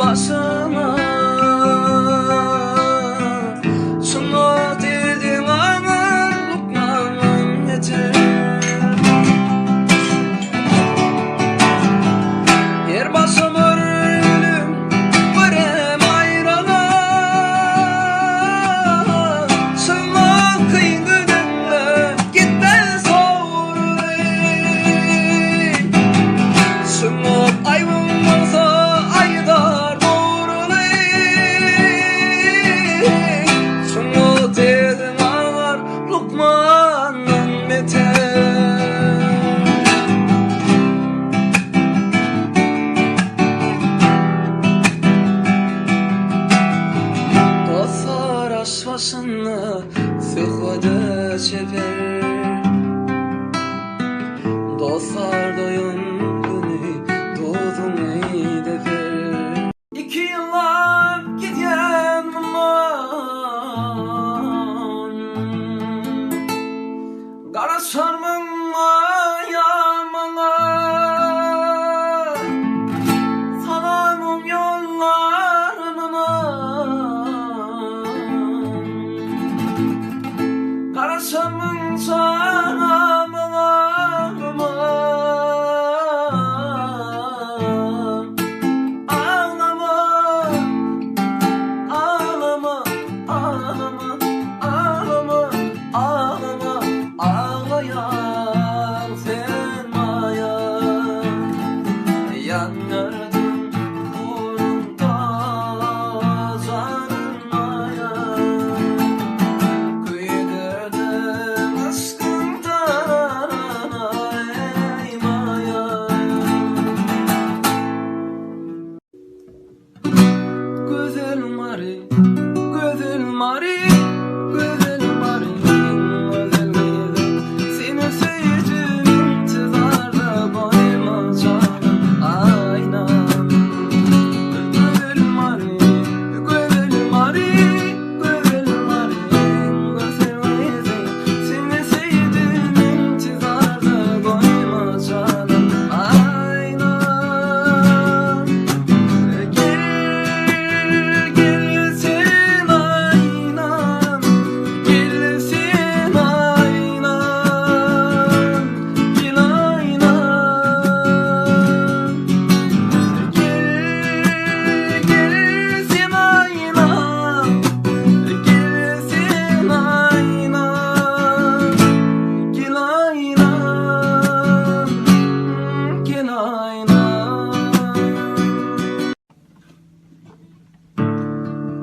başına şunu dedin ağır Lukman'ın yeter. Yer başım ölüm verem ayrana şunu kıyın güdünle gitmez soğur şunu ayvım olsa aydar doğru şunu dedin ağır Lukman'ın beter. Dostlar aş başına sıkıda çeper. Dostlar doyun günü doğdun ey defer. 2 yıllar giden aman kara sarmın ayağımına salamım yollarına kara sarmın salamına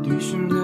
Düşümde